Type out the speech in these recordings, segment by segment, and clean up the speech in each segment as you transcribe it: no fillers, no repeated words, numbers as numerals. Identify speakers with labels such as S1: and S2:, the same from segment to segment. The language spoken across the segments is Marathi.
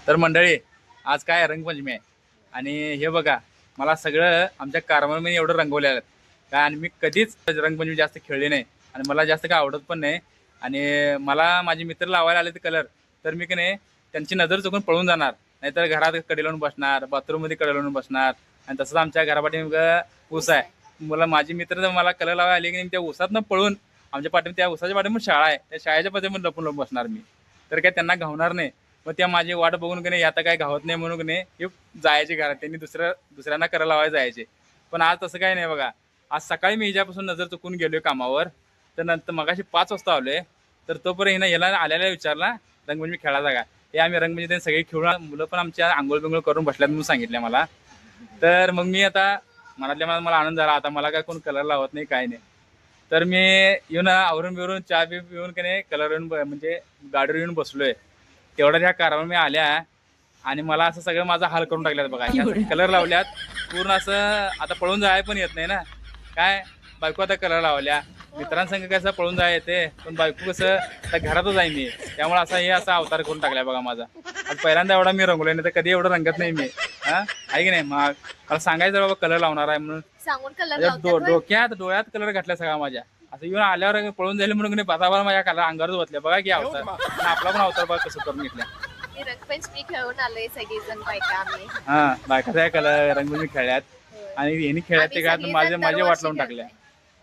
S1: तर मंडळी आज काय रंगपंचमी आहे आणि हे बघा मला सगळं आमच्या कारभारामध्ये एवढं रंगवले आहेत काय आणि मी कधीच रंगपंचमी जास्त खेळली नाही आणि मला जास्त काय आवडत पण नाही आणि मला माझे मित्र लावायला आले ते कलर तर मी की नाही त्यांची नजर चुकून पळून जाणार नाहीतर घरात कडे लावून बसणार बाथरूममध्ये कडे लावून बसणार आणि तसंच आमच्या घरापाठी ऊस आहे मला माझे मित्र जर मला कलर लावायला आले की नाही त्या ऊसातनं पळून आमच्या पाठी त्या ऊसाच्या पाठीमध्ये शाळा आहे त्या शाळेच्या पाठीमध्ये लपून लपून बसणार मी तर काय त्यांना घावणार नाही मग त्या माझी वाट बघून की नाही आता काय घावत नाही म्हणून की नाही हे जायचे घरात त्यांनी दुसऱ्यांना करायला लावायला जायचे पण आज तसं काही नाही बघा आज सकाळी मी हिच्यापासून नजर चुकून गेलोय कामावर तर नंतर मगाशी 5 वाजता आलोय तर तोपर्यंत हिनं याला आल्याला विचारला रंगपंचमी खेळायचा का हे आम्ही रंगपंचमी सगळे खेळून मुलं पण आमच्या आंघोळ बिंघोळ करून बसल्यात म्हणून सांगितलं मला तर मग मी आता मनातल्या मला आनंद झाला आता मला काय कोण कलर लावत नाही काय नाही तर मी येऊन आवरून बिरून चहा पिऊन की नाही कलर येऊन म्हणजे गाडीवर येऊन बसलोय तेवढ्या त्या कारवर मी आल्या आणि मला असं सगळं माझा हाल करून टाकल्यात बघा कलर लावल्यात पूर्ण असं आता पळून जाय पण येत नाही ना काय बायको आता कलर लावल्या मित्रांसंग कसं पळून जाय येते पण बायको कसं आता घरातच आहे मी त्यामुळे असा हे असा अवतार करून टाकलाय बघा माझा आज पहिल्यांदा एवढा मी रंगलोय नाही तर कधी एवढं रंगत नाही मी हा आहे की नाही मग मला सांगायचं बाबा कलर लावणार आहे म्हणून
S2: सांगून कलर
S1: डोळ्यात कलर घातला सगळा माझ्या असं येऊन आल्यावर पळून जाईल म्हणून बाताबार माझ्या कलर अंगावर बसल्या बघा की अवतार आपला पण अवतार बघा कसं करून घेतल्या
S2: रंगपंचमी खेळून आलोय सगळेजण बायका आम्ही
S1: हा बायका कलर रंगपंचमी खेळल्यात आणि यांनी खेळात ते काय माझे वाट लावून टाकल्या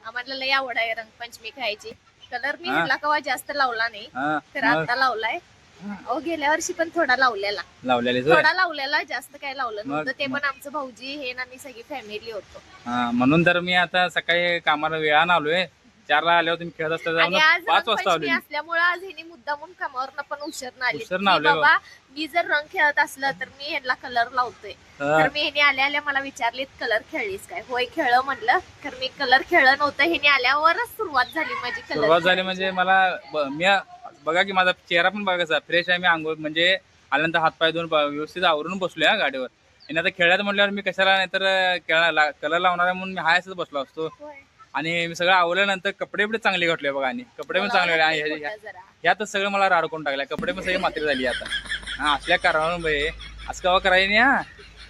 S2: आम्हाला लय आवड आहे रंगपंचमी खेळायची कलर मी ह्याला कवा जास्त लावला नाही तर आता लावलाय अहो गेल्या वर्षी पण थोडा थोडा लावलेला जास्त काय लावलं नव्हतं ते पण आमचं भाऊजी हे ना मी सगळी फॅमिली होतो
S1: म्हणून तर मी आता सकाळी कामाला वेळानं आलोय 4ला आल्यावर तुम्ही खेळत असता 5 वाजता आलोय
S2: असल्यामुळे आज ह्यानी मुद्दामून कामावर पण उशीर
S1: उशीरनं आलोय
S2: बाबा मी जर रंग खेळत असलं तर मी ह्याला कलर लावतोय तर मी ह्याने आल्या मला विचारले कलर खेळलीस काय होय खेळ म्हणलं तर मी कलर खेळलं नव्हतं ह्याने आल्यावरच सुरुवात झाली माझी
S1: सुरुवात झाली म्हणजे मला मी बघा की माझा चेहरा पण बघा कसा फ्रेश आहे मी आंघोळ म्हणजे आल्यानंतर हातपाय धुवून व्यवस्थित आवरून बसलोय हा गाडीवर आणि आता खेळायला म्हटल्यावर मी कशाला नाहीतर कलर लावणार आहे म्हणून मी हाय असंच बसलो असतो आणि मी सगळं आवडल्यानंतर कपडे पण चांगले घातले बघा आणि कपडे पण चांगले ह्यातच सगळं मला राडकून टाकल्या कपडे पण सगळी मात्री झाली आता हा असल्या कारणामुळे असं कवा करायचं नाही हा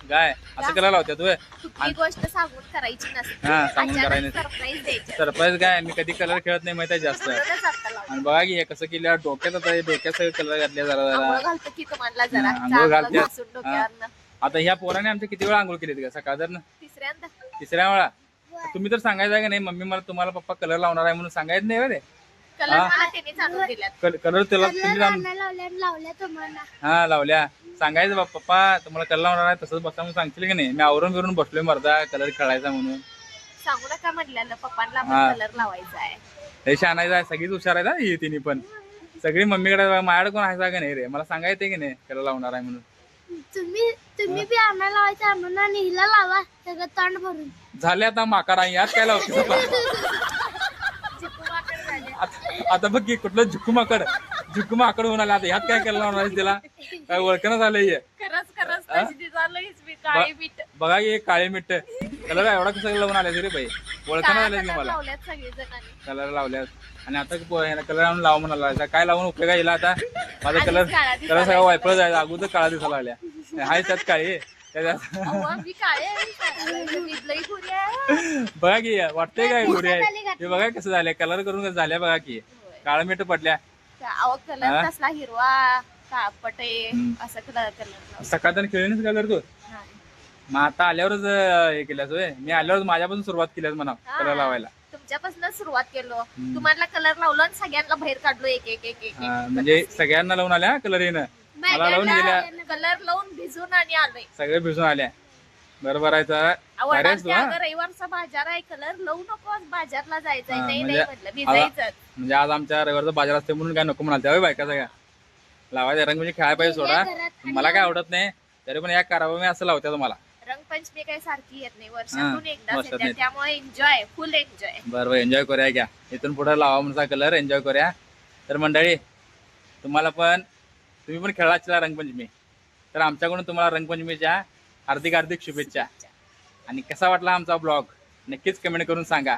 S1: काय असं कलर लावत्यात
S2: कुठली गोष्ट सांगून करायची नसते
S1: हा सांगून करायचं
S2: सरप्राईज द्यायची
S1: सरप्राईज काय मी कधी कलर खेळत नाही माहिती जास्त आणि बघा की हे कसं केलं डोक्यात आता डोक्यात सगळं कलर घातले जरा
S2: घालतो की तुम्हाला जरा
S1: आंघोळ घालते
S2: डोक्यावर
S1: आता ह्या पोराने आमच्या किती वेळा आंघोळ केली का सकाळ जर तिसऱ्या वेळा तुम्ही तर सांगायचं का नाही मम्मी मला तुम्हाला पप्पा कलर लावणार आहे म्हणून सांगायचं नाही रे कलर त्याला तुम्ही हा लावल्या सांगायचं पप्पा तुम्हाला कलर लावणार आहे तसंच बसा म्हणून सांगतील की नाही मी आवरून बिरून बसलोय मर्दा कलर खेळायचा म्हणून
S2: सांगू नका म्हटलं पप्पांना कलर लावायचा आहे
S1: हे शानायचं आहे सगळीच हुशार आहे ना ही तिने पण सगळी मम्मीकडे माझ्याकडे कोण आहे का नाही रे मला सांगायचं की नाही कलर लावणार आहे म्हणून
S3: तुम्ही बी आम्हाला लावायचं आम्हाला हिला लावा सगळं तोंड भरून
S1: झाले आता माकड आहे यात काय लावते आता बघ की कुठलं झुकू माकड होऊन आला आता ह्यात काय केलं लावणार तिला काय ओळखणं झालंय बघा की काळे मिठ कलर एवढा कसं लावून आले रे बाई ओळखणं झालं की मला कलर लावल्यात आणि आता कलर लावून लाव म्हणाला काय लावून उपयोग आहे आता माझा कलर सगळं वायफळ जायला अगोदर काळा दिसायला लागल्या हाय त्यात काळे बघा की वाटतंय काय गोरी आहे हे बघा कसं झालंय कलर करून झाल्या बघा की काळा मिठ पडल्या
S2: कलर कसला हिरवा कापटे असं कलर
S1: सकाळ खेळणीच कलर तू मग आता आल्यावरच हे केल्यास होय मी आल्यावर माझ्यापासून सुरुवात केल्यास म्हणा कलर लावायला
S2: तुमच्यापासून सुरुवात केलो तुम्हाला कलर लावलं आणि सगळ्यांना बाहेर काढलो एक एक एक एक
S1: म्हणजे सगळ्यांना लावून आल्या कलर येणं मला लावून गेल्या
S2: कलर लावून भिजून आणि आलोय
S1: सगळे भिजून आल्या बरोबर आहे
S2: रविवारचा बाजार आहे कलर लावू नको बाजारला जायचंय नाही म्हटलं भिजायचं
S1: म्हणजे आज आमच्या रविवारचा बाजार असते म्हणून काय नको म्हणाल बायका सगळ्या लावायचं रंग म्हणजे खेळायला पाहिजे सोडा मला काय आवडत नाही तरी पण या कारवा मी असं लावते तुम्हाला
S2: रंगपंचमी काही सारखी येत नाही वर्षातून एकदा त्यामुळे एन्जॉय फुल एन्जॉय
S1: बरोबर एन्जॉय करूया घ्या इथून पुढे लावा म्हणून कलर एन्जॉय करूया तर मंडळी तुम्ही पण खेळायला रंगपंचमी तर आमच्याकडून तुम्हाला रंगपंचमीच्या हार्दिक शुभेच्छा आणि कसा वाटला आमचा ब्लॉग नक्कीच कमेंट करून सांगा